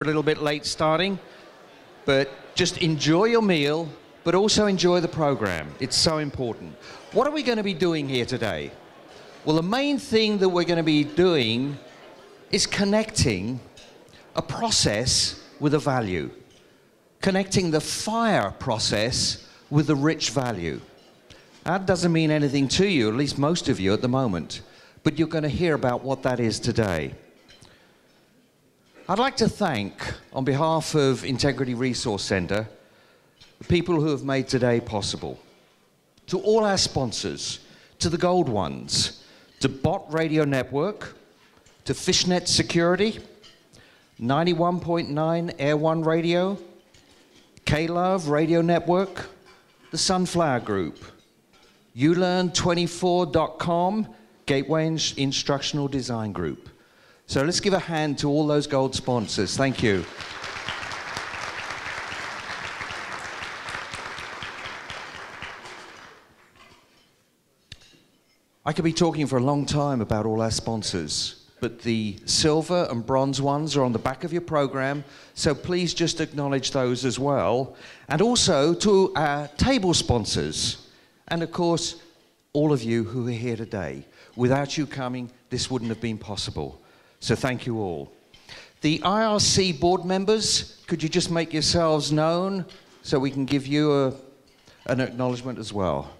a little bit late starting, but just enjoy your meal, but also enjoy the program. It's so important. What are we going to be doing here today? Well, the main thing that we're going to be doing is connecting a process with a value. Connecting the fire process with the rich value. That doesn't mean anything to you, at least most of you at the moment, but you're going to hear about what that is today. I'd like to thank, on behalf of Integrity Resource Center, the people who have made today possible. To all our sponsors, to the gold ones, to Bot Radio Network, to Fishnet Security, 91.9 Air One Radio, K-Love Radio Network, the Sunflower Group, ulearn24.com, Gateway Instructional Design Group. So let's give a hand to all those gold sponsors. Thank you. I could be talking for a long time about all our sponsors, but the silver and bronze ones are on the back of your program, so please just acknowledge those as well. And also to our table sponsors, and of course, all of you who are here today. Without you coming, this wouldn't have been possible. So thank you all. The IRC board members, could you just make yourselves known so we can give you an acknowledgement as well?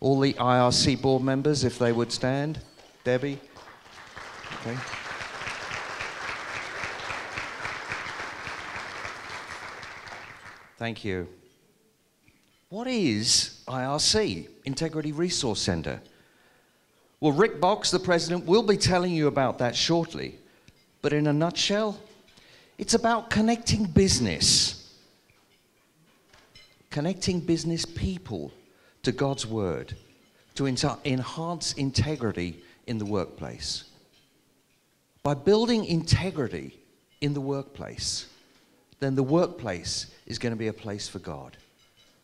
All the IRC board members, if they would stand. Debbie? Okay. Thank you. What is IRC, Integrity Resource Center? Well, Rick Box, the president, will be telling you about that shortly. But in a nutshell, it's about connecting business people to God's word, to enhance integrity in the workplace. By building integrity in the workplace, then the workplace is going to be a place for God.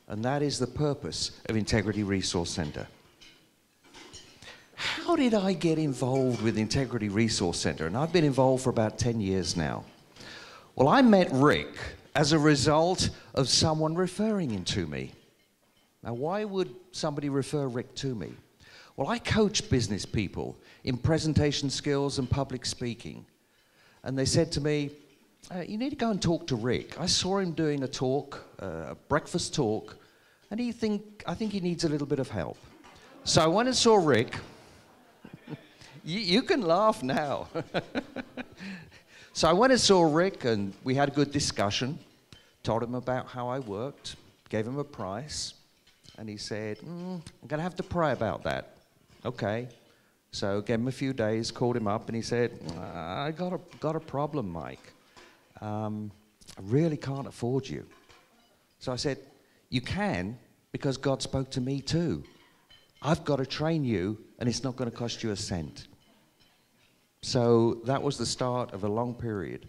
And that is the purpose of Integrity Resource Center. How did I get involved with Integrity Resource Center? And I've been involved for about 10 years now. Well, I met Rick as a result of someone referring him to me. Now, why would somebody refer Rick to me? Well, I coach business people in presentation skills and public speaking. And they said to me, you need to go and talk to Rick. I saw him doing a talk, a breakfast talk, and I think he needs a little bit of help. So I went and saw Rick. You can laugh now. So I went and saw Rick, and we had a good discussion, told him about how I worked, gave him a price, and he said, I'm going to have to pray about that. Okay. So gave him a few days, called him up, and he said, I got a problem, Mike. I really can't afford you. So I said, you can, because God spoke to me too. I've got to train you, and it's not going to cost you a cent. So that was the start of a long period.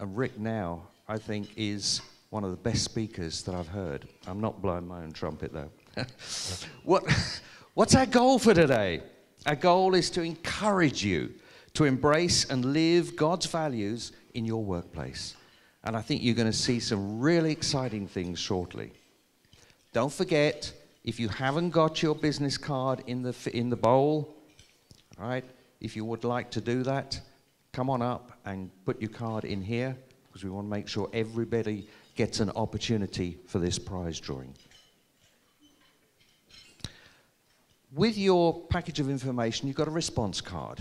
And Rick now, I think, is one of the best speakers that I've heard. I'm not blowing my own trumpet, though. What's our goal for today? Our goal is to encourage you to embrace and live God's values in your workplace. And I think you're going to see some really exciting things shortly. Don't forget, if you haven't got your business card in the bowl, all right, if you would like to do that, come on up and put your card in here, because we want to make sure everybody gets an opportunity for this prize drawing. With your package of information, you've got a response card.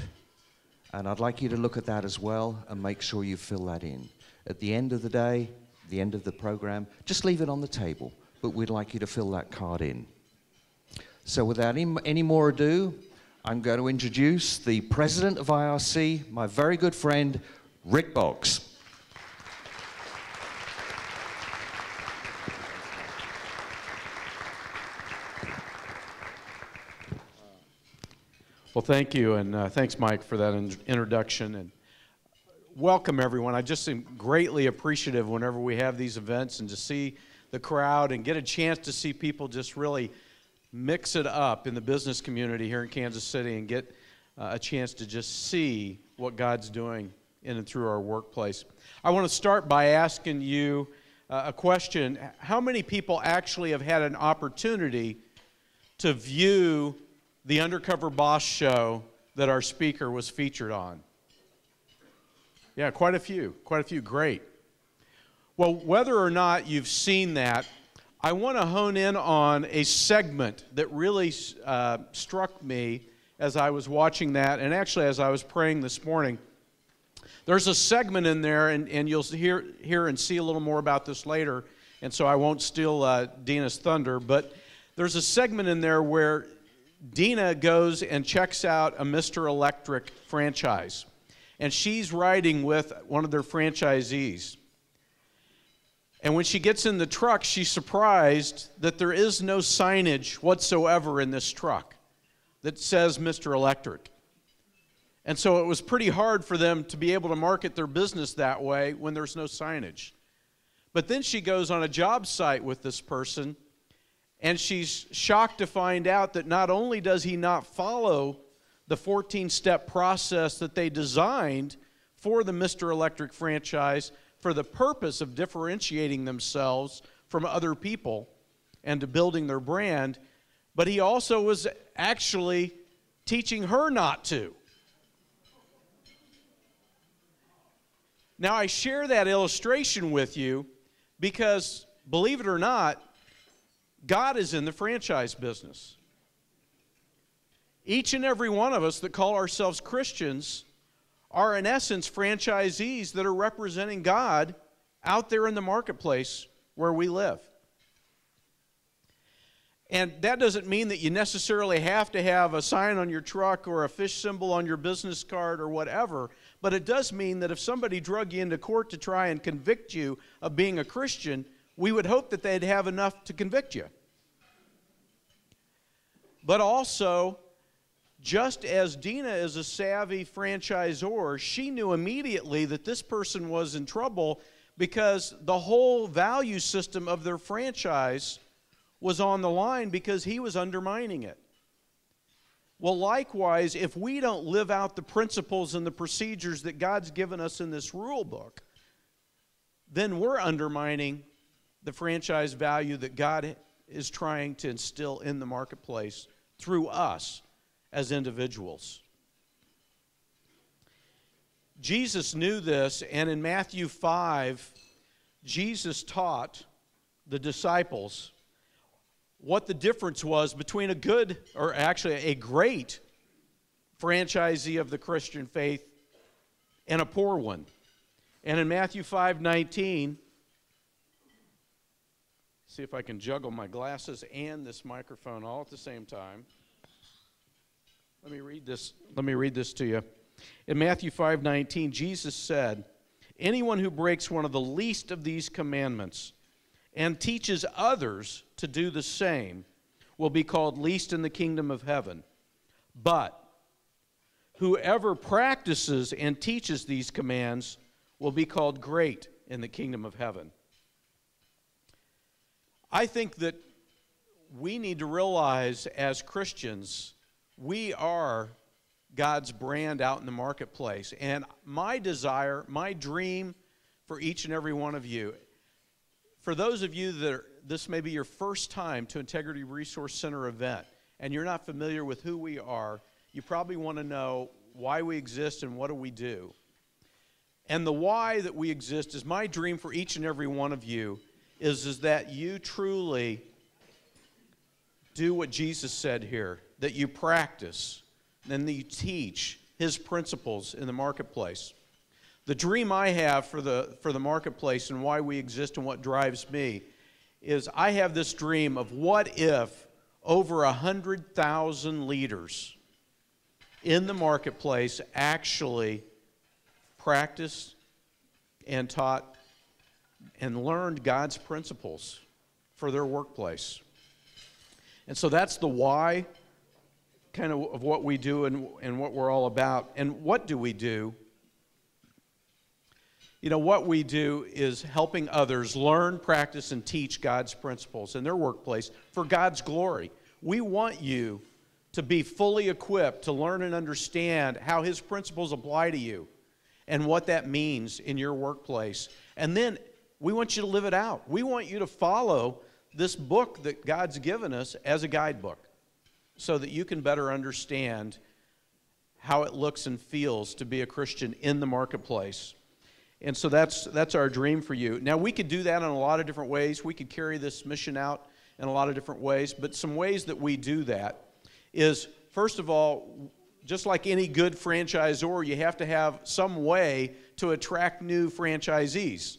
And I'd like you to look at that as well and make sure you fill that in. At the end of the day, the end of the program, just leave it on the table, but we'd like you to fill that card in. So without any more ado, I'm going to introduce the president of IRC, my very good friend, Rick Box. Well, thank you, and thanks, Mike, for that introduction. And welcome, everyone. I just am greatly appreciative whenever we have these events and to see the crowd and get a chance to see people just really mix it up in the business community here in Kansas City and get a chance to just see what God's doing in and through our workplace. I want to start by asking you a question. How many people actually have had an opportunity to view the Undercover Boss show that our speaker was featured on? Yeah, quite a few, great. Well, whether or not you've seen that, I want to hone in on a segment that really struck me as I was watching that, and actually as I was praying this morning. There's a segment in there, and you'll hear and see a little more about this later, and so I won't steal Dina's thunder, but there's a segment in there where Dina goes and checks out a Mr. Electric franchise, and she's riding with one of their franchisees. And when she gets in the truck, she's surprised that there is no signage whatsoever in this truck that says Mr. Electric. And so it was pretty hard for them to be able to market their business that way when there's no signage. But then she goes on a job site with this person, and she's shocked to find out that not only does he not follow the 14-step process that they designed for the Mr. Electric franchise for the purpose of differentiating themselves from other people and to building their brand, but he also was actually teaching her not to. Now, I share that illustration with you because, believe it or not, God is in the franchise business. Each and every one of us that call ourselves Christians are, in essence, franchisees that are representing God out there in the marketplace where we live. And that doesn't mean that you necessarily have to have a sign on your truck or a fish symbol on your business card or whatever, but it does mean that if somebody drug you into court to try and convict you of being a Christian, we would hope that they'd have enough to convict you. But also, just as Dina is a savvy franchisor, she knew immediately that this person was in trouble because the whole value system of their franchise was on the line because he was undermining it. Well, likewise, if we don't live out the principles and the procedures that God's given us in this rule book, then we're undermining the franchise value that God is trying to instill in the marketplace through us as individuals. Jesus knew this, and in Matthew 5, Jesus taught the disciples what the difference was between a good, or actually a great franchisee of the Christian faith and a poor one. And in Matthew 5:19, see if I can juggle my glasses and this microphone all at the same time. Let me read this to you. In Matthew 5:19, Jesus said, "Anyone who breaks one of the least of these commandments and teaches others to do the same will be called least in the kingdom of heaven. But whoever practices and teaches these commands will be called great in the kingdom of heaven." I think that we need to realize as Christians, we are God's brand out in the marketplace. And my desire, my dream for each and every one of you, for those of you that this may be your first time to Integrity Resource Center event, and you're not familiar with who we are, you probably want to know why we exist and what do we do. And the why that we exist is my dream for each and every one of you is that you truly do what Jesus said here, that you practice and that you teach His principles in the marketplace. The dream I have for the marketplace and why we exist and what drives me is I have this dream of what if over 100,000 leaders in the marketplace actually practiced and taught and learned God's principles for their workplace. And so that's the why kind of what we do and what we're all about. And what do we do? You know, what we do is helping others learn, practice, and teach God's principles in their workplace for God's glory. We want you to be fully equipped to learn and understand how His principles apply to you. and what that means in your workplace. And then we want you to live it out. We want you to follow this book that God's given us as a guidebook so that you can better understand how it looks and feels to be a Christian in the marketplace. And so that's our dream for you. Now, we could do that in a lot of different ways. We could carry this mission out in a lot of different ways. But some ways that we do that is, first of all, just like any good franchisor, you have to have some way to attract new franchisees.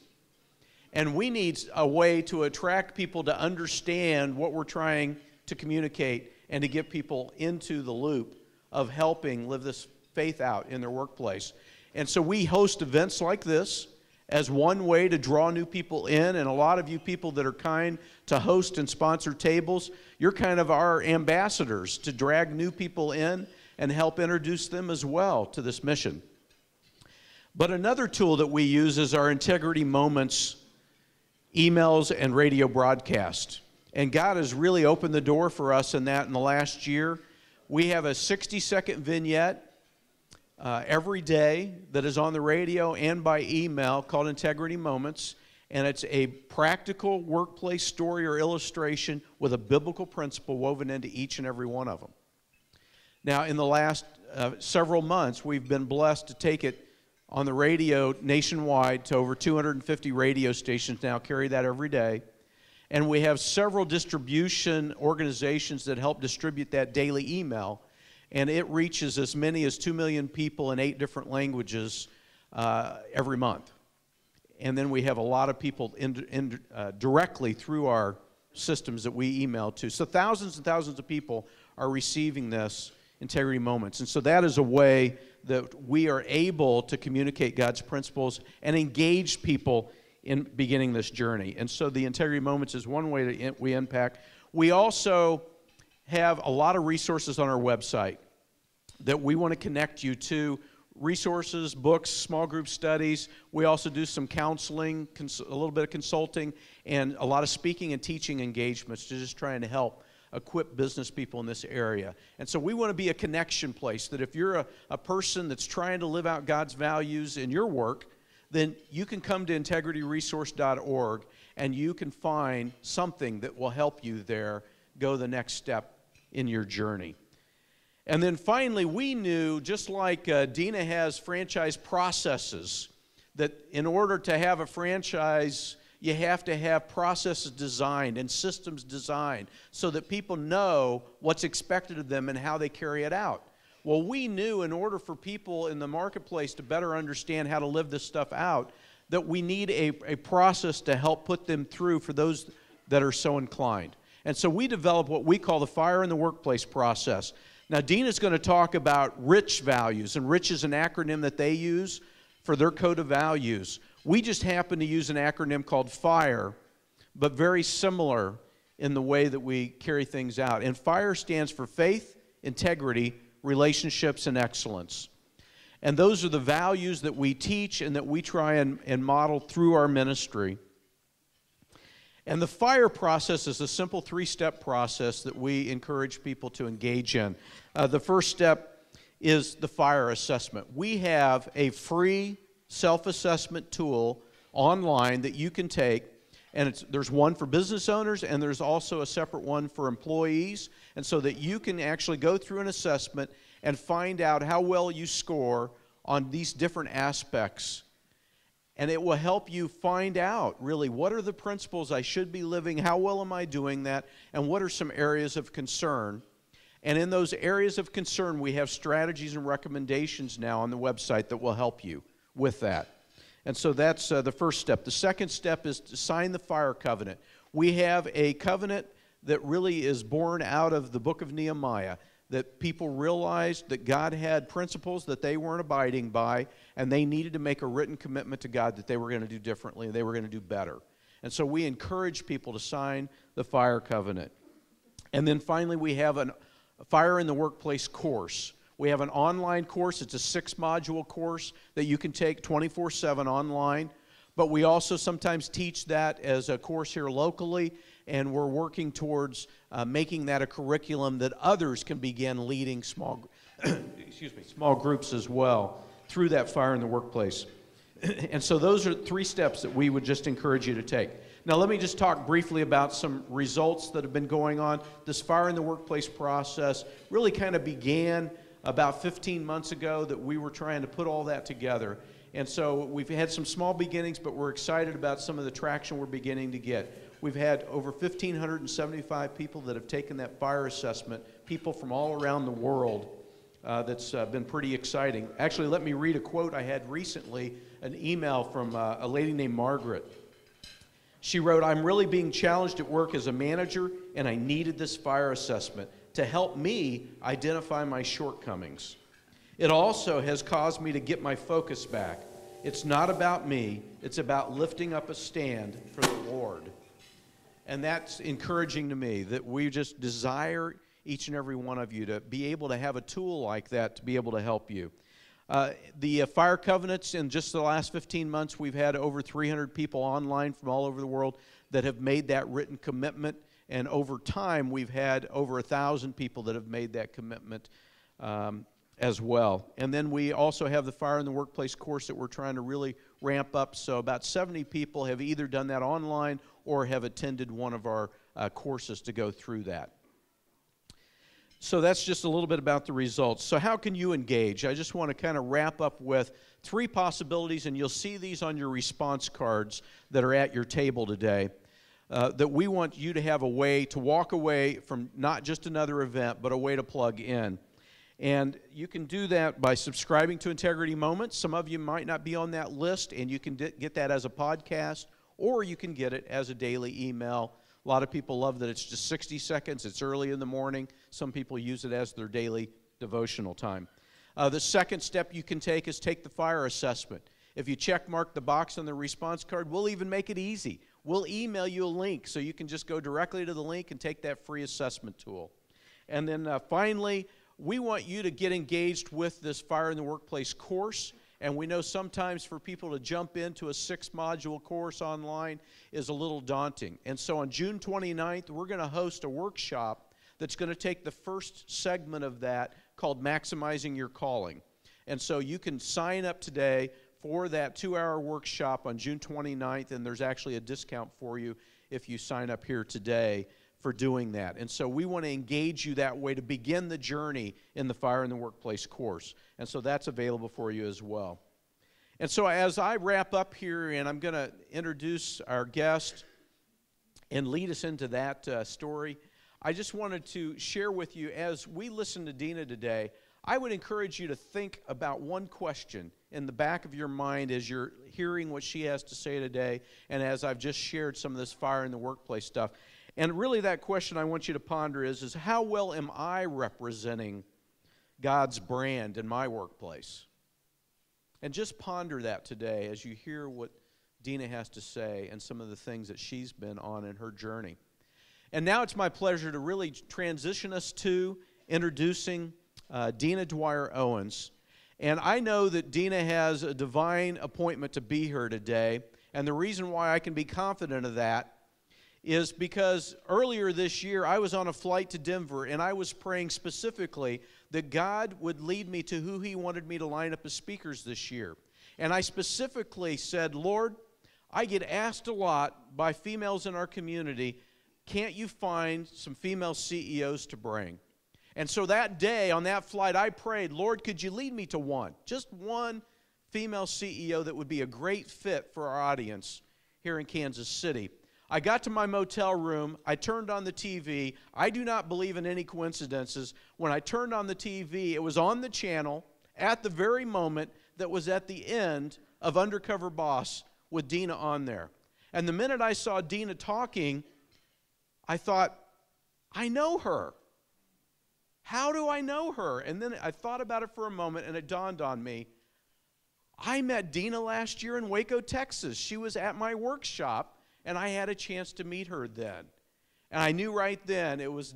And we need a way to attract people to understand what we're trying to communicate and to get people into the loop of helping live this faith out in their workplace. And so we host events like this as one way to draw new people in. And a lot of you people that are kind to host and sponsor tables, you're kind of our ambassadors to drag new people in and help introduce them as well to this mission. But another tool that we use is our Integrity Moments emails and radio broadcast. And God has really opened the door for us in that in the last year. We have a 60-second vignette every day that is on the radio and by email called Integrity Moments. And it's a practical workplace story or illustration with a biblical principle woven into each and every one of them. Now, in the last several months, we've been blessed to take it on the radio nationwide to over 250 radio stations now, carry that every day. And we have several distribution organizations that help distribute that daily email. And it reaches as many as 2 million people in 8 different languages every month. And then we have a lot of people directly through our systems that we email to. So thousands and thousands of people are receiving this Integrity Moments. And so that is a way that we are able to communicate God's principles and engage people in beginning this journey. And so the Integrity Moments is one way that we impact. We also have a lot of resources on our website that we want to connect you to. Resources, books, small group studies. We also do some counseling, a little bit of consulting, and a lot of speaking and teaching engagements to just trying to help equip business people in this area. And so we want to be a connection place that if you're a person that's trying to live out God's values in your work, then you can come to integrityresource.org and you can find something that will help you there go the next step in your journey. And then finally, we knew, just like Dina has franchise processes, that in order to have a franchise, you have to have processes designed and systems designed so that people know what's expected of them and how they carry it out. Well, we knew in order for people in the marketplace to better understand how to live this stuff out, that we need a process to help put them through for those that are so inclined. And so we developed what we call the Fire in the Workplace process. Now, Dina's going to talk about RICH values, and RICH is an acronym that they use for their code of values. We just happen to use an acronym called FIRE, but very similar in the way that we carry things out. And FIRE stands for faith, integrity, relationships, and excellence. And those are the values that we teach and that we try and model through our ministry. And the FIRE process is a simple 3-step process that we encourage people to engage in. The first step is the FIRE assessment. We have a free self-assessment tool online that you can take, and there's one for business owners and there's also a separate one for employees, and so that you can actually go through an assessment and find out how well you score on these different aspects. And it will help you find out, really, what are the principles I should be living, how well am I doing that, and what are some areas of concern. And in those areas of concern, we have strategies and recommendations now on the website that will help you with that. And so that's the first step. The second step is to sign the FIRE covenant. We have a covenant that really is born out of the book of Nehemiah, that people realized that God had principles that they weren't abiding by, and they needed to make a written commitment to God that they were going to do differently, and they were going to do better. And so we encourage people to sign the FIRE covenant. And then finally, we have a Fire in the Workplace course. We have an online course. It's a 6-module course that you can take 24/7 online. But we also sometimes teach that as a course here locally, and we're working towards making that a curriculum that others can begin leading small groups as well through that fire in the workplace. And so those are 3 steps that we would just encourage you to take. Now let me just talk briefly about some results that have been going on. This fire in the workplace process really kind of began about 15 months ago that we were trying to put all that together. And so we've had some small beginnings, but we're excited about some of the traction we're beginning to get. We've had over 1,575 people that have taken that fire assessment, people from all around the world. That's been pretty exciting. Actually, let me read a quote I had recently, an email from a lady named Margaret. She wrote, "I'm really being challenged at work as a manager, and I needed this fire assessment to help me identify my shortcomings. It also has caused me to get my focus back. It's not about me, it's about lifting up a stand for the Lord." And that's encouraging to me, that we just desire each and every one of you to be able to have a tool like that to be able to help you. The fire covenants, in just the last 15 months, we've had over 300 people online from all over the world that have made that written commitment. And over time, we've had over 1,000 people that have made that commitment as well. And then we also have the Fire in the Workplace course that we're trying to really ramp up. So about 70 people have either done that online or have attended one of our courses to go through that. So that's just a little bit about the results. So how can you engage? I just want to kind of wrap up with 3 possibilities, and you'll see these on your response cards that are at your table today, that we want you to have a way to walk away from not just another event, but a way to plug in. And you can do that by subscribing to Integrity Moments. Some of you might not be on that list, and you can get that as a podcast, or you can get it as a daily email. A lot of people love that it's just 60 seconds. It's early in the morning. Some people use it as their daily devotional time. The second step you can take is take the fire assessment. If you check mark the box on the response card, we'll even make it easy. We'll email you a link so you can just go directly to the link and take that free assessment tool. And then finally, we want you to get engaged with this Fire in the Workplace course. And we know sometimes for people to jump into a 6-module course online is a little daunting. And so on June 29th, we're going to host a workshop that's going to take the first segment of that called Maximizing Your Calling. And so you can sign up today for that 2-hour workshop on June 29th, and there's actually a discount for you if you sign up here today for doing that. And so we want to engage you that way to begin the journey in the Fire in the Workplace course. And so that's available for you as well. And so as I wrap up here, and I'm going to introduce our guest and lead us into that story, I just wanted to share with you, as we listen to Dina today, I would encourage you to think about one question in the back of your mind as you're hearing what she has to say today, and as I've just shared some of this Fire in the Workplace stuff. And really that question I want you to ponder is how well am I representing God's brand in my workplace? And just ponder that today as you hear what Dina has to say and some of the things that she's been on in her journey. And now it's my pleasure to really transition us to introducing Dina Dwyer-Owens. And I know that Dina has a divine appointment to be here today. And the reason why I can be confident of that is because earlier this year I was on a flight to Denver, and I was praying specifically that God would lead me to who He wanted me to line up as speakers this year. And I specifically said, Lord, I get asked a lot by females in our community, can't you find some female CEOs to bring? And so that day on that flight I prayed, Lord, could you lead me to one, just one female CEO that would be a great fit for our audience here in Kansas City. I got to my motel room, I turned on the TV. I do not believe in any coincidences. When I turned on the TV, it was on the channel at the very moment that was at the end of Undercover Boss with Dina on there. And the minute I saw Dina talking, I thought, I know her. How do I know her? And then I thought about it for a moment, and it dawned on me. I met Dina last year in Waco, Texas. She was at my workshop, and I had a chance to meet her then. And I knew right then it was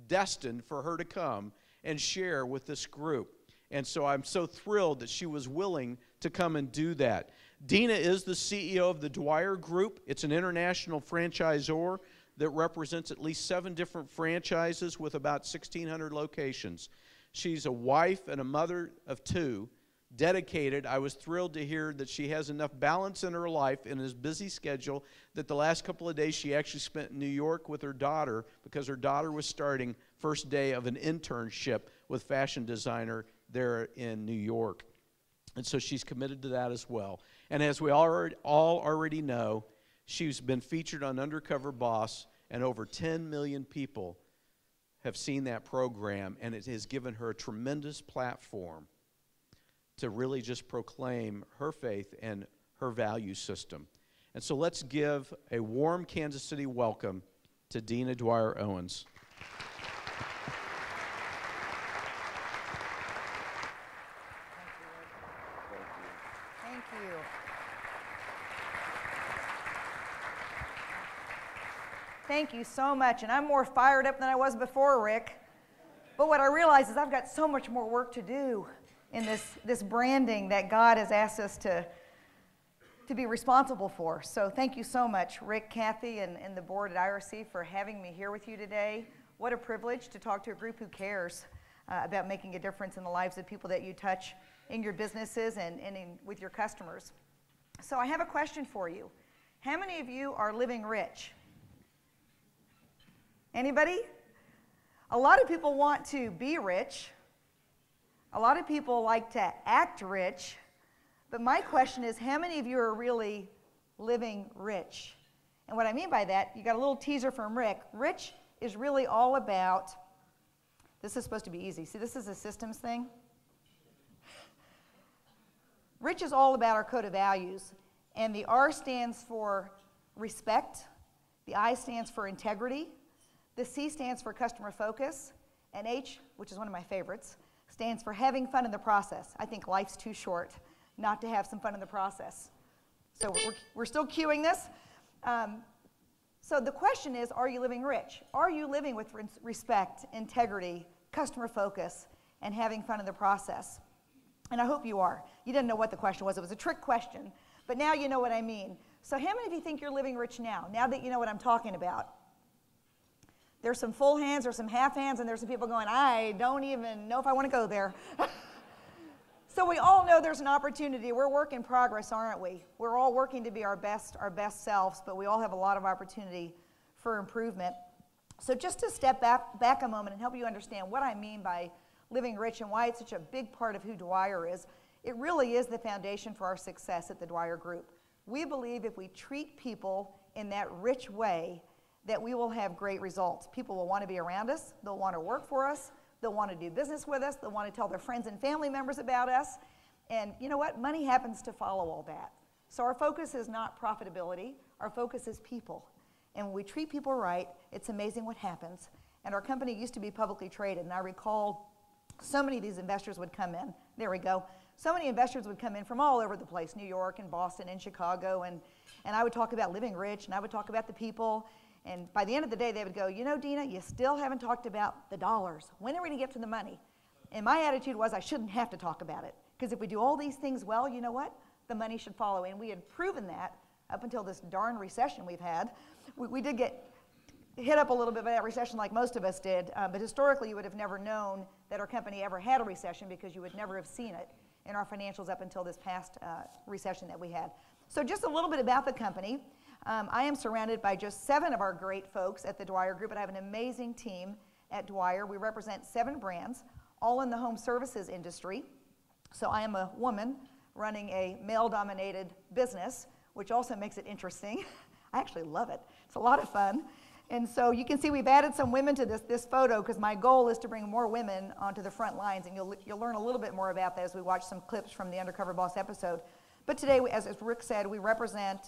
destined for her to come and share with this group. And so I'm so thrilled that she was willing to come and do that. Dina is the CEO of the Dwyer Group. It's an international franchisor that represents at least 7 different franchises with about 1,600 locations. She's a wife and a mother of 2. dedicated. I was thrilled to hear that she has enough balance in her life in his busy schedule that the last couple of days she actually spent in New York with her daughter because her daughter was starting first day of an internship with fashion designer there in New York. And so she's committed to that as well. And as we all already know, she's been featured on Undercover Boss, and over 10 million people have seen that program, and it has given her a tremendous platform to really just proclaim her faith and her value system. And so let's give a warm Kansas City welcome to Dina Dwyer-Owens. Thank you. Thank you so much. And I'm more fired up than I was before, Rick. But what I realize is I've got so much more work to do in this branding that God has asked us to be responsible for. So thank you so much, Rick, Kathy, and the board at IRC for having me here with you today. What a privilege to talk to a group who cares about making a difference in the lives of people that you touch in your businesses and with your customers. So I have a question for you. How many of you are living rich? Anybody? A lot of people want to be rich. A lot of people like to act rich. But my question is, how many of you are really living rich? And what I mean by that, you got a little teaser from Rick. Rich is really all about, this is supposed to be easy. See, this is a systems thing. Rich is all about our code of values. And the R stands for respect. The I stands for integrity. The C stands for customer focus. And H, which is one of my favorites, stands for having fun in the process. I think life's too short not to have some fun in the process. So we're still cueing this. So the question is, are you living rich? Are you living with respect, integrity, customer focus, and having fun in the process? And I hope you are. You didn't know what the question was. It was a trick question. But now you know what I mean. So how many of you think you're living rich now that you know what I'm talking about? There's some full hands, there's some half hands, and there's some people going, I don't even know if I want to go there. So we all know there's an opportunity. We're work in progress, aren't we? We're all working to be our best selves, but we all have a lot of opportunity for improvement. So just to step back a moment and help you understand what I mean by living rich and why it's such a big part of who Dwyer is, it really is the foundation for our success at the Dwyer Group. We believe if we treat people in that rich way, that we will have great results. People will want to be around us, they'll want to work for us, they'll want to do business with us, they'll want to tell their friends and family members about us, and you know what? Money happens to follow all that. So our focus is not profitability, our focus is people. And when we treat people right, it's amazing what happens. And our company used to be publicly traded, and I recall so many of these investors would come in. There we go. So many investors would come in from all over the place, New York and Boston and Chicago, and I would talk about living rich, and I would talk about the people. And by the end of the day, they would go, you know, Dina, you still haven't talked about the dollars. When are we going to get to the money? And my attitude was I shouldn't have to talk about it. Because if we do all these things well, you know what? The money should follow. And we had proven that up until this darn recession we've had. We did get hit up a little bit by that recession like most of us did. But historically, you would have never known that our company ever had a recession because you would never have seen it in our financials up until this past recession that we had. So just a little bit about the company. I am surrounded by just 7 of our great folks at the Dwyer Group, and I have an amazing team at Dwyer. We represent 7 brands, all in the home services industry. So I am a woman running a male-dominated business, which also makes it interesting. I actually love it. It's a lot of fun. And so you can see we've added some women to this photo because my goal is to bring more women onto the front lines, and you'll learn a little bit more about that as we watch some clips from the Undercover Boss episode. But today, as Rick said, we represent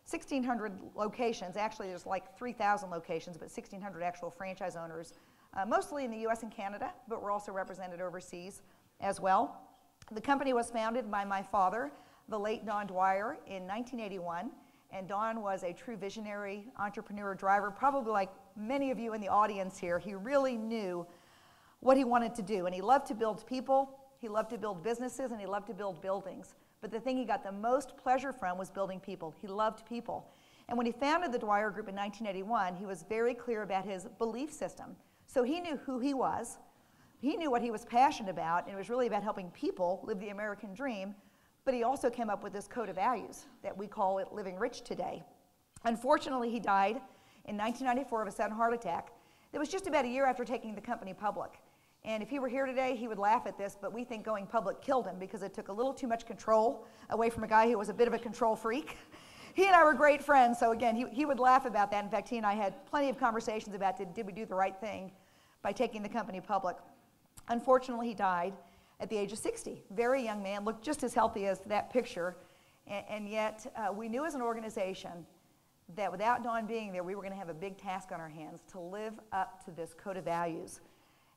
1,600 locations. Actually, there's like 3,000 locations, but 1,600 actual franchise owners, mostly in the U.S. and Canada, but we're also represented overseas as well. The company was founded by my father, the late Don Dwyer, in 1981, and Don was a true visionary entrepreneur driver, probably like many of you in the audience here. He really knew what he wanted to do, and he loved to build people, he loved to build businesses, and he loved to build buildings. But the thing he got the most pleasure from was building people. He loved people. And when he founded the Dwyer Group in 1981, he was very clear about his belief system. So he knew who he was, He knew what he was passionate about, and it was really about helping people live the American dream, but he also came up with this code of values that we call it Living Rich today. Unfortunately, he died in 1994 of a sudden heart attack. It was just about a year after taking the company public. And if he were here today, he would laugh at this, but we think going public killed him because it took a little too much control away from a guy who was a bit of a control freak. He and I were great friends, so again, he would laugh about that. In fact, he and I had plenty of conversations about did we do the right thing by taking the company public. Unfortunately, he died at the age of 60. Very young man, looked just as healthy as that picture, and yet we knew as an organization that without Don being there, we were going to have a big task on our hands to live up to this code of values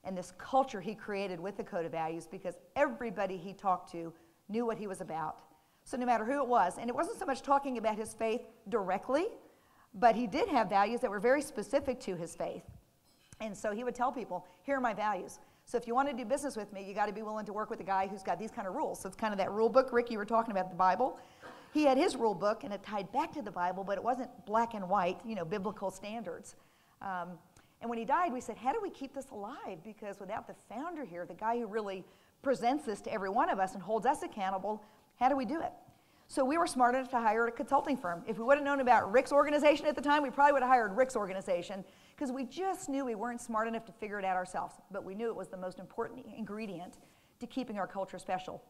and this culture he created with the code of values, because everybody he talked to knew what he was about. So no matter who it was, and it wasn't so much talking about his faith directly, but he did have values that were very specific to his faith. And so he would tell people, here are my values. So if you want to do business with me, you got to be willing to work with a guy who's got these kind of rules. So it's kind of that rule book, Rick, you were talking about the Bible. He had his rule book, and it tied back to the Bible, but it wasn't black and white, biblical standards. And when he died, we said, how do we keep this alive? Because without the founder here, the guy who really presents this to every one of us and holds us accountable, how do we do it? So we were smart enough to hire a consulting firm. If we would have known about Rick's organization at the time, we probably would have hired Rick's organization, because we just knew we weren't smart enough to figure it out ourselves. But we knew it was the most important ingredient to keeping our culture special.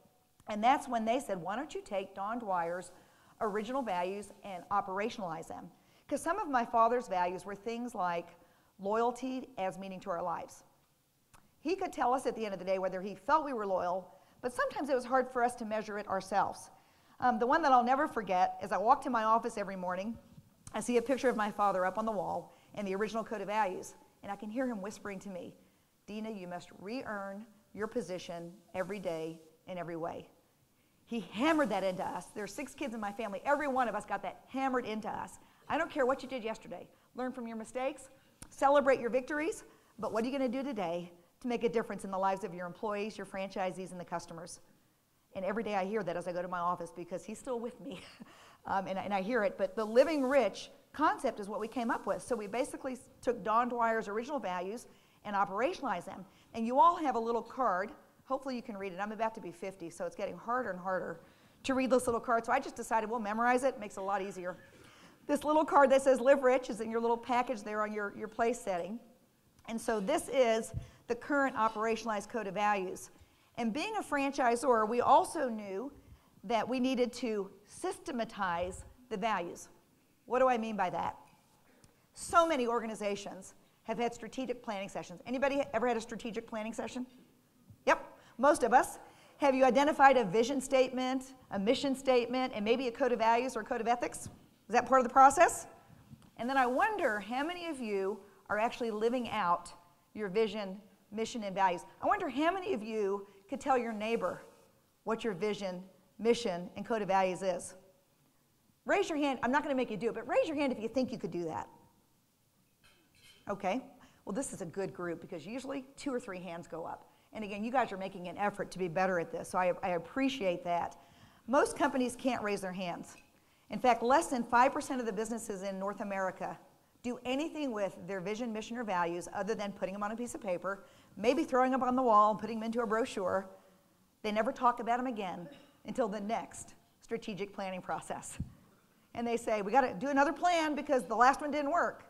And that's when they said, why don't you take Don Dwyer's original values and operationalize them? Because some of my father's values were things like loyalty as meaning to our lives. He could tell us at the end of the day whether he felt we were loyal, but sometimes it was hard for us to measure it ourselves. The one that I'll never forget is I walk to my office every morning, I see a picture of my father up on the wall and the original code of values, and I can hear him whispering to me, Dina, you must re-earn your position every day in every way. He hammered that into us. There are 6 kids in my family. Every one of us got that hammered into us. I don't care what you did yesterday. Learn from your mistakes, celebrate your victories, but what are you going to do today to make a difference in the lives of your employees, your franchisees, and the customers? And every day I hear that as I go to my office, because he's still with me, and I hear it. But the Living Rich concept is what we came up with. So we basically took Don Dwyer's original values and operationalized them. And you all have a little card. Hopefully you can read it. I'm about to be 50, so it's getting harder and harder to read this little card. So I just decided we'll memorize it. It makes it a lot easier. This little card that says Live Rich is in your little package there on your place setting. And so this is the current operationalized code of values. And being a franchisor, we also knew that we needed to systematize the values. What do I mean by that? So many organizations have had strategic planning sessions. Anybody ever had a strategic planning session? Yep, most of us. Have you identified a vision statement, a mission statement, and maybe a code of values or a code of ethics? Is that part of the process? And then I wonder how many of you are actually living out your vision, mission, and values. I wonder how many of you could tell your neighbor what your vision, mission, and code of values is. Raise your hand. I'm not going to make you do it, but raise your hand if you think you could do that. Okay. Well, this is a good group, because usually 2 or 3 hands go up. And again, you guys are making an effort to be better at this, so I appreciate that. Most companies can't raise their hands. In fact, less than 5% of the businesses in North America do anything with their vision, mission, or values other than putting them on a piece of paper, maybe throwing them on the wall and putting them into a brochure. They never talk about them again until the next strategic planning process. And they say, we got to do another plan because the last one didn't work.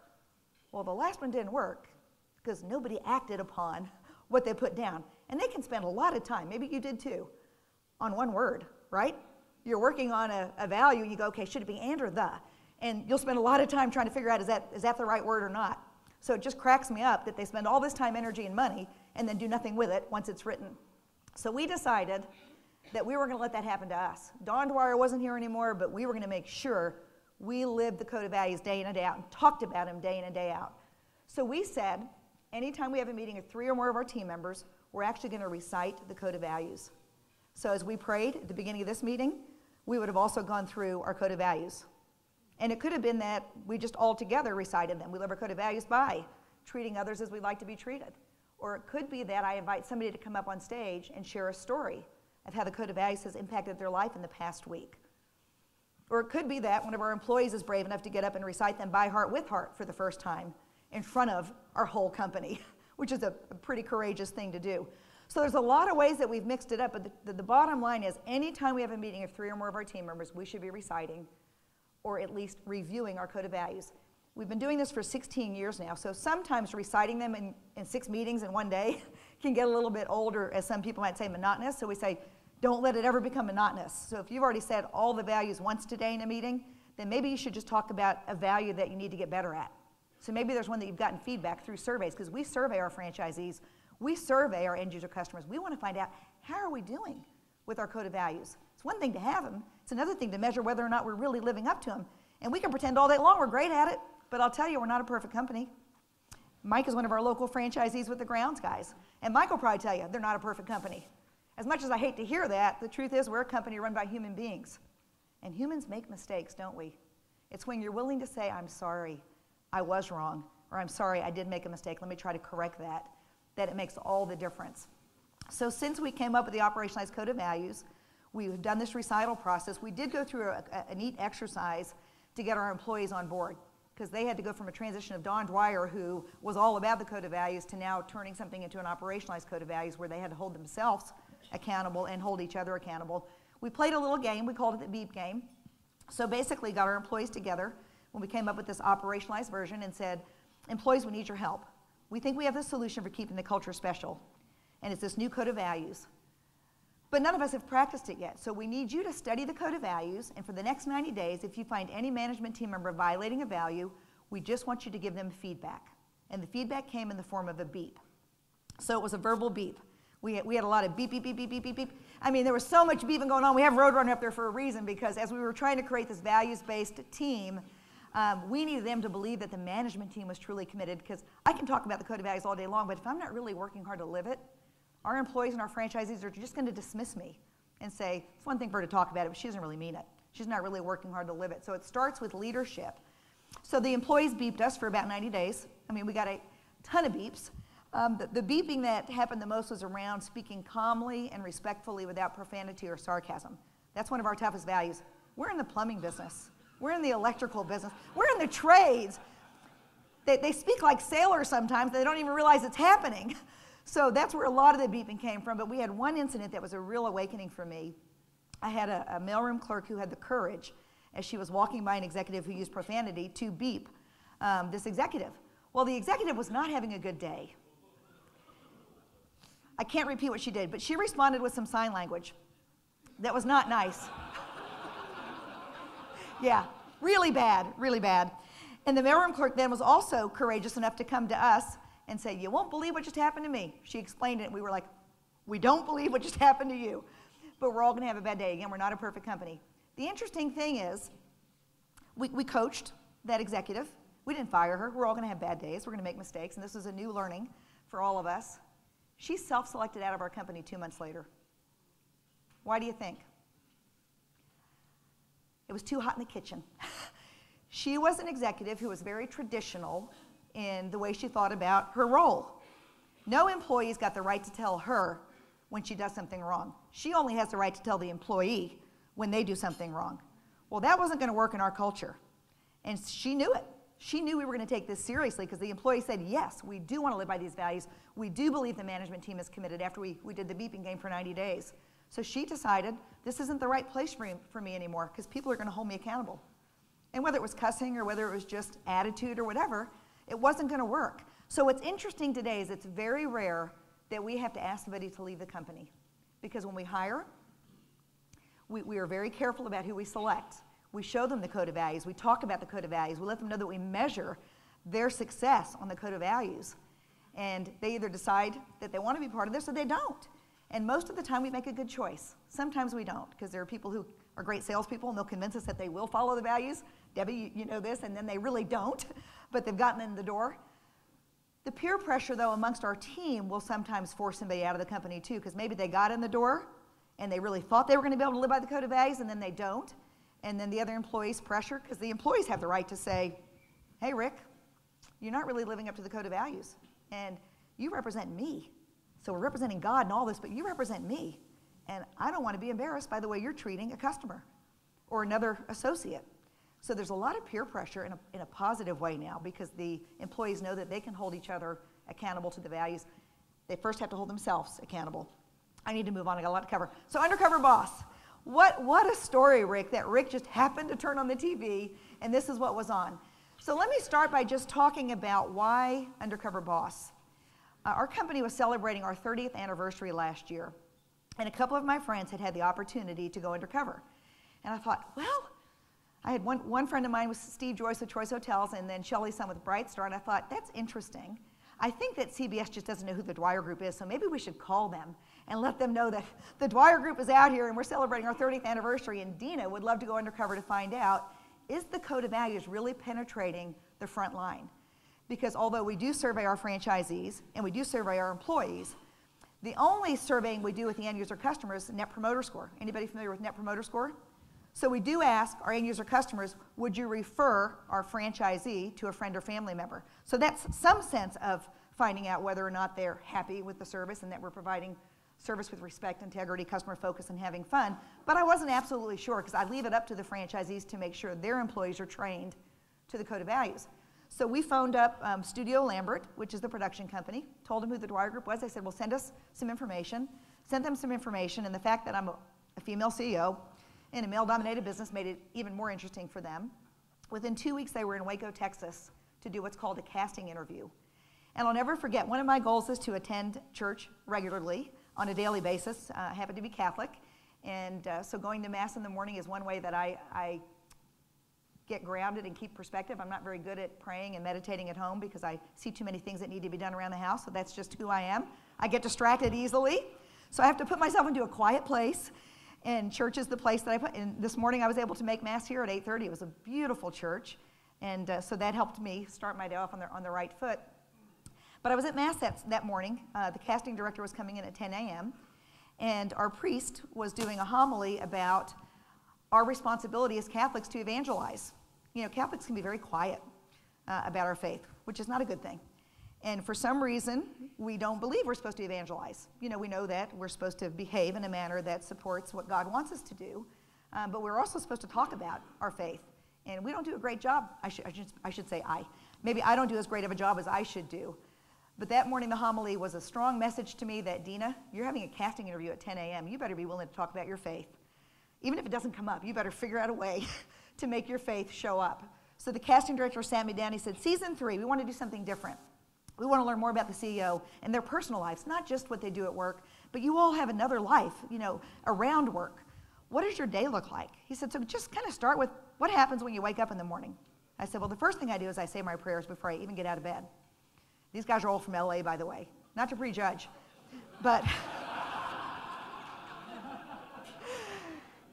Well, the last one didn't work because nobody acted upon what they put down. And they can spend a lot of time, maybe you did too, on one word, right? You're working on a value, you go, okay, should it be and or the? And you'll spend a lot of time trying to figure out, is that the right word or not? So it just cracks me up that they spend all this time, energy, and money and then do nothing with it once it's written. So we decided that we were going to let that happen to us. Don Dwyer wasn't here anymore, but we were going to make sure we lived the code of values day in and day out and talked about them day in and day out. So we said, anytime we have a meeting of 3 or more of our team members, we're actually going to recite the code of values. So as we prayed at the beginning of this meeting, we would have also gone through our code of values. And it could have been that we just all together recited them. We live our code of values by treating others as we'd like to be treated. Or it could be that I invite somebody to come up on stage and share a story of how the code of values has impacted their life in the past week. Or it could be that one of our employees is brave enough to get up and recite them by heart with heart for the first time in front of our whole company, which is a pretty courageous thing to do. So there's a lot of ways that we've mixed it up, but the bottom line is anytime we have a meeting of 3 or more of our team members, we should be reciting or at least reviewing our code of values. We've been doing this for 16 years now, so sometimes reciting them in 6 meetings in one day can get a little bit older, as some people might say, monotonous. So we say, don't let it ever become monotonous. So if you've already said all the values once today in a meeting, then maybe you should just talk about a value that you need to get better at. So maybe there's one that you've gotten feedback through surveys, because we survey our franchisees. We survey our end user customers. We want to find out, how are we doing with our code of values? It's one thing to have them. It's another thing to measure whether or not we're really living up to them. And we can pretend all day long we're great at it, but I'll tell you, we're not a perfect company. Mike is one of our local franchisees with the Grounds guys. And Mike will probably tell you, they're not a perfect company. As much as I hate to hear that, the truth is we're a company run by human beings. And humans make mistakes, don't we? It's when you're willing to say, I'm sorry, I was wrong, or I'm sorry, I did make a mistake, let me try to correct that it makes all the difference. So since we came up with the operationalized code of values, we've done this recital process. We did go through a neat exercise to get our employees on board, because they had to go from a transition of Don Dwyer, who was all about the code of values, to now turning something into an operationalized code of values where they had to hold themselves accountable and hold each other accountable. We played a little game, we called it the beep game. So basically got our employees together when we came up with this operationalized version and said, employees, we need your help. We think we have the solution for keeping the culture special, and it's this new code of values. But none of us have practiced it yet, so we need you to study the code of values, and for the next 90 days, if you find any management team member violating a value, we just want you to give them feedback. And the feedback came in the form of a beep. So it was a verbal beep. We had a lot of beep, beep, beep, beep, beep, beep, beep. I mean, there was so much beeping going on. We have Roadrunner up there for a reason, because as we were trying to create this values-based team, we needed them to believe that the management team was truly committed, because I can talk about the code of values all day long, but if I'm not really working hard to live it, our employees and our franchisees are just going to dismiss me and say, it's one thing for her to talk about it, but she doesn't really mean it. She's not really working hard to live it. So it starts with leadership. So the employees beeped us for about 90 days. I mean, we got a ton of beeps. The beeping that happened the most was around speaking calmly and respectfully without profanity or sarcasm. That's one of our toughest values. We're in the plumbing business. We're in the electrical business. We're in the trades. They speak like sailors sometimes. They don't even realize it's happening. So that's where a lot of the beeping came from. But we had one incident that was a real awakening for me. I had a mailroom clerk who had the courage, as she was walking by an executive who used profanity, to beep this executive. Well, the executive was not having a good day. I can't repeat what she did, but she responded with some sign language that was not nice. Yeah, really bad, really bad. And the mailroom clerk then was also courageous enough to come to us and say, you won't believe what just happened to me. She explained it, and we were like, we don't believe what just happened to you, but we're all going to have a bad day. Again, we're not a perfect company. The interesting thing is, we coached that executive. We didn't fire her. We're all going to have bad days. We're going to make mistakes, and this is a new learning for all of us. She self-selected out of our company 2 months later. Why do you think? It was too hot in the kitchen. She was an executive who was very traditional in the way she thought about her role. No employee's got the right to tell her when she does something wrong. She only has the right to tell the employee when they do something wrong. Well, that wasn't going to work in our culture. And she knew it. She knew we were going to take this seriously, because the employee said, yes, we do want to live by these values. We do believe the management team is committed, after we did the beeping game for 90 days. So she decided, this isn't the right place for me anymore, because people are going to hold me accountable. And whether it was cussing or whether it was just attitude or whatever, it wasn't going to work. So what's interesting today is it's very rare that we have to ask somebody to leave the company. Because when we hire, we are very careful about who we select. We show them the code of values. We talk about the code of values. We let them know that we measure their success on the code of values. And they either decide that they want to be part of this or they don't. And most of the time we make a good choice. Sometimes we don't, because there are people who are great salespeople and they'll convince us that they will follow the values. Debbie, you know this, and then they really don't, but they've gotten in the door. The peer pressure, though, amongst our team will sometimes force somebody out of the company, too, because maybe they got in the door and they really thought they were going to be able to live by the code of values, and then they don't. And then the other employees pressure, because the employees have the right to say, hey, Rick, you're not really living up to the code of values, and you represent me. So we're representing God and all this, but you represent me, and I don't want to be embarrassed by the way you're treating a customer or another associate. So there's a lot of peer pressure in a positive way now, because the employees know that they can hold each other accountable to the values, they first have to hold themselves accountable. I need to move on. I got a lot to cover. So Undercover Boss. What a story, Rick, that Rick just happened to turn on the TV, and this is what was on. So let me start by just talking about why Undercover Boss. Our company was celebrating our 30th anniversary last year, and a couple of my friends had the opportunity to go undercover. And I thought, well, I had one friend of mine was Steve Joyce with Choice Hotels, and then Shelley's son with Bright Star, and I thought, that's interesting. I think that CBS just doesn't know who the Dwyer Group is, so maybe we should call them and let them know that the Dwyer Group is out here and we're celebrating our 30th anniversary, and Dina would love to go undercover to find out, is the code of values really penetrating the front line? Because although we do survey our franchisees and we do survey our employees, the only surveying we do with the end user customers is Net Promoter Score. Anybody familiar with Net Promoter Score? So we do ask our end user customers, would you refer our franchisee to a friend or family member? So that's some sense of finding out whether or not they're happy with the service and that we're providing service with respect, integrity, customer focus, and having fun. But I wasn't absolutely sure because I leave it up to the franchisees to make sure their employees are trained to the code of values. So we phoned up Studio Lambert, which is the production company, told them who the Dwyer Group was. They said, well, send us some information. Sent them some information, and the fact that I'm a female CEO in a male-dominated business made it even more interesting for them. Within 2 weeks, they were in Waco, Texas, to do what's called a casting interview. And I'll never forget, one of my goals is to attend church regularly on a daily basis. I happen to be Catholic, and so going to Mass in the morning is one way that I get grounded and keep perspective. I'm not very good at praying and meditating at home because I see too many things that need to be done around the house, so that's just who I am. I get distracted easily, so I have to put myself into a quiet place, and church is the place that I put. And this morning I was able to make Mass here at 8:30. It was a beautiful church, and so that helped me start my day off on the right foot. But I was at Mass that morning. The casting director was coming in at 10 a.m., and our priest was doing a homily about our responsibility as Catholics to evangelize. You know, Catholics can be very quiet about our faith, which is not a good thing. And for some reason, we don't believe we're supposed to evangelize. You know, we know that we're supposed to behave in a manner that supports what God wants us to do, but we're also supposed to talk about our faith. And we don't do a great job. I should say I. Maybe I don't do as great of a job as I should do. But that morning, the homily was a strong message to me that, Dina, you're having a casting interview at 10 a.m. You better be willing to talk about your faith. Even if it doesn't come up, you better figure out a way to make your faith show up. So the casting director sat me down. He said, season 3, we want to do something different. We want to learn more about the CEO and their personal lives, not just what they do at work, but you all have another life, you know, around work. What does your day look like? He said, so just kind of start with what happens when you wake up in the morning. I said, well, the first thing I do is I say my prayers before I even get out of bed. These guys are all from LA, by the way. Not to prejudge, but.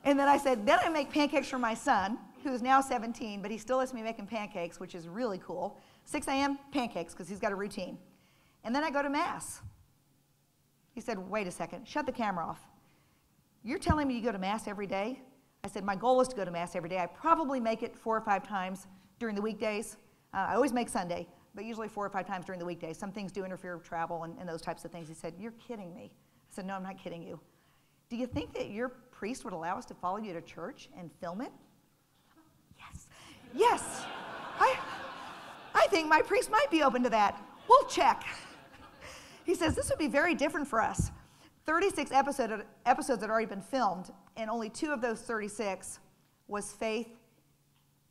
And then I said, then I make pancakes for my son, who's now 17, but he still lets me make him pancakes, which is really cool. 6 a.m., pancakes, because he's got a routine. And then I go to Mass. He said, wait a second, shut the camera off. You're telling me you go to Mass every day? I said, my goal is to go to Mass every day. I probably make it 4 or 5 times during the weekdays. I always make Sunday, but usually 4 or 5 times during the weekdays. Some things do interfere with travel and those types of things. He said, you're kidding me. I said, no, I'm not kidding you. Do you think that your priest would allow us to follow you to church and film it? Yes. Yes. I think my priest might be open to that. We'll check. He says, this would be very different for us. 36 episodes had already been filmed, and only 2 of those 36 was faith,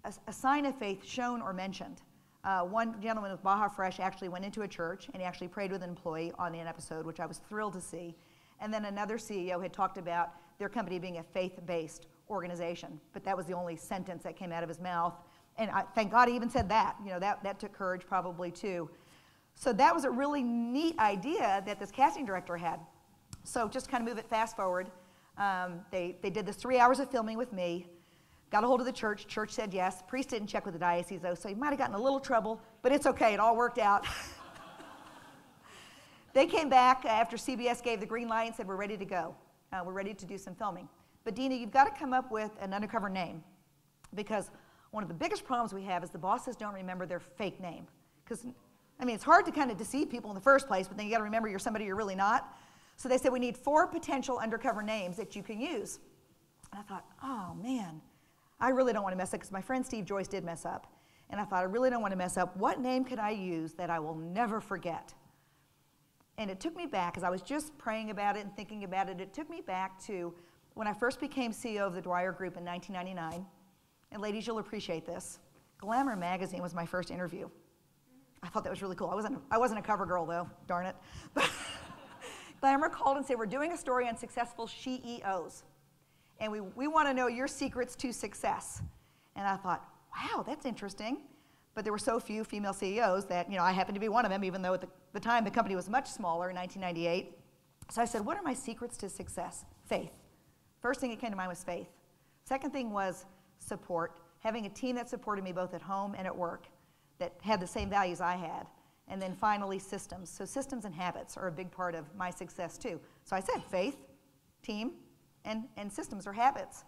a sign of faith shown or mentioned. One gentleman with Baja Fresh actually went into a church, and he actually prayed with an employee on an episode, which I was thrilled to see. And then another CEO had talked about their company being a faith-based organization, but that was the only sentence that came out of his mouth. And thank God he even said that. You know, that took courage probably too. So that was a really neat idea that this casting director had. So just kind of move it fast forward. They did this 3 hours of filming with me, got a hold of the church. Church said yes. Priest didn't check with the diocese though, so he might have gotten a little trouble, but it's okay. It all worked out. They came back after CBS gave the green light and said, we're ready to go. We're ready to do some filming. But Dina, you've got to come up with an undercover name, because one of the biggest problems we have is the bosses don't remember their fake name. Because, I mean, it's hard to kind of deceive people in the first place, but then you got to remember you're somebody you're really not. So they said, we need 4 potential undercover names that you can use. And I thought, oh man, I really don't want to mess up, because my friend Steve Joyce did mess up. And I thought, I really don't want to mess up. What name could I use that I will never forget? And it took me back, as I was just praying about it and thinking about it, it took me back to when I first became CEO of the Dwyer Group in 1999. And ladies, you'll appreciate this. Glamour magazine was my first interview. I thought that was really cool. I wasn't a cover girl though, darn it. But Glamour called and said, we're doing a story on successful CEOs. And we want to know your secrets to success. And I thought, wow, that's interesting. But there were so few female CEOs that, I happened to be one of them, even though at the time the company was much smaller in 1998. So I said, what are my secrets to success? Faith. First thing that came to mind was faith. Second thing was support, having a team that supported me both at home and at work, that had the same values I had. And then finally, systems. So systems and habits are a big part of my success too. So I said faith, team, and systems or habits.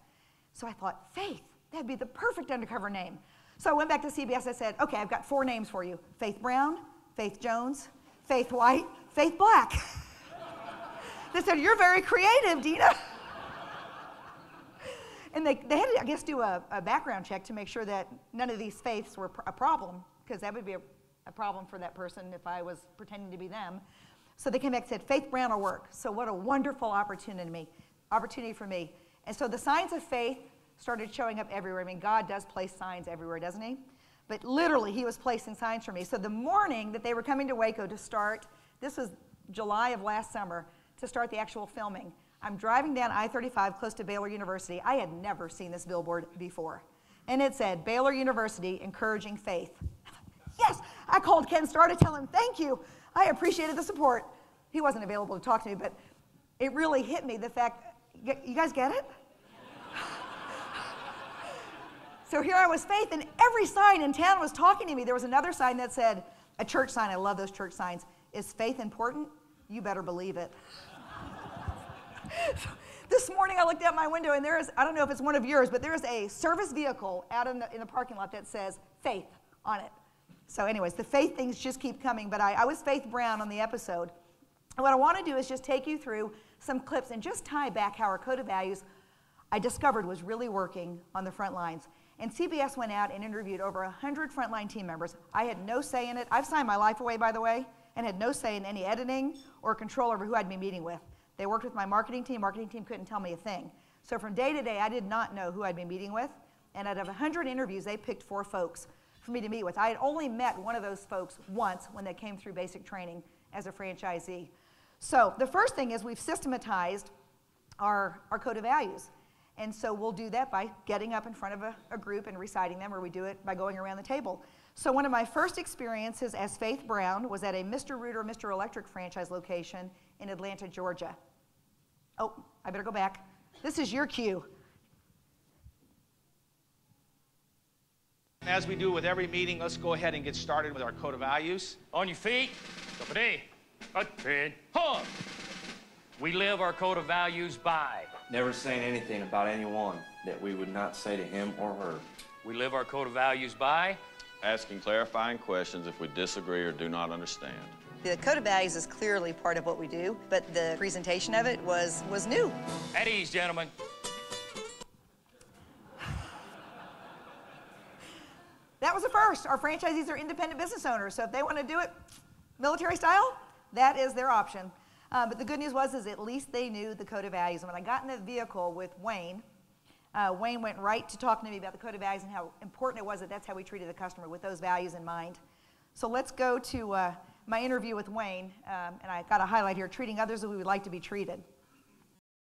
So I thought, faith, that'd be the perfect Undercover name. So I went back to CBS, I said, okay, I've got 4 names for you. Faith Brown, Faith Jones, Faith White, Faith Black. They said, you're very creative, Dina. And they had to, I guess, do a background check to make sure that none of these faiths were a problem, because that would be a problem for that person if I was pretending to be them. So they came back and said, Faith Brown will work. So what a wonderful opportunity for me. And so the signs of faith started showing up everywhere. I mean, God does place signs everywhere, doesn't he? But literally, he was placing signs for me. So the morning that they were coming to Waco to start, this was July of last summer, to start the actual filming, I'm driving down I-35 close to Baylor University. I had never seen this billboard before. And it said, Baylor University, encouraging faith. Yes, I called Ken Starr to tell him, thank you. I appreciated the support. He wasn't available to talk to me, but it really hit me, the fact, you guys get it? So here I was, faith, and every sign in town was talking to me. There was another sign that said, a church sign, I love those church signs, is faith important? You better believe it. This morning I looked out my window and there is, I don't know if it's one of yours, but there is a service vehicle out in the parking lot that says faith on it. So anyways, the faith things just keep coming, but I was Faith Brown on the episode. And what I want to do is just take you through some clips and just tie back how our code of values I discovered was really working on the front lines. And CBS went out and interviewed over 100 frontline team members. I had no say in it. I've signed my life away, by the way, and had no say in any editing or control over who I'd be meeting with. They worked with my marketing team. Marketing team couldn't tell me a thing. So from day to day, I did not know who I'd be meeting with. And out of 100 interviews, they picked 4 folks for me to meet with. I had only met one of those folks once when they came through basic training as a franchisee. So the first thing is we've systematized our code of values. And so we'll do that by getting up in front of a group and reciting them, or we do it by going around the table. So one of my first experiences as Faith Brown was at a Mr. Rooter, Mr. Electric franchise location in Atlanta, Georgia. Oh, I better go back. This is your cue. As we do with every meeting, let's go ahead and get started with our code of values. On your feet. Company. Huh. We live our code of values by. Never saying anything about anyone that we would not say to him or her. We live our code of values by. Asking clarifying questions if we disagree or do not understand. The code of values is clearly part of what we do, but the presentation of it was new. At ease, gentlemen. That was a first. Our franchisees are independent business owners, so if they want to do it military style, that is their option. But the good news is at least they knew the code of values. And when I got in the vehicle with Wayne, Wayne went right to talking to me about the code of values and how important it was that that's how we treated the customer, with those values in mind. So let's go to my interview with Wayne, and I got a highlight here, treating others as we would like to be treated.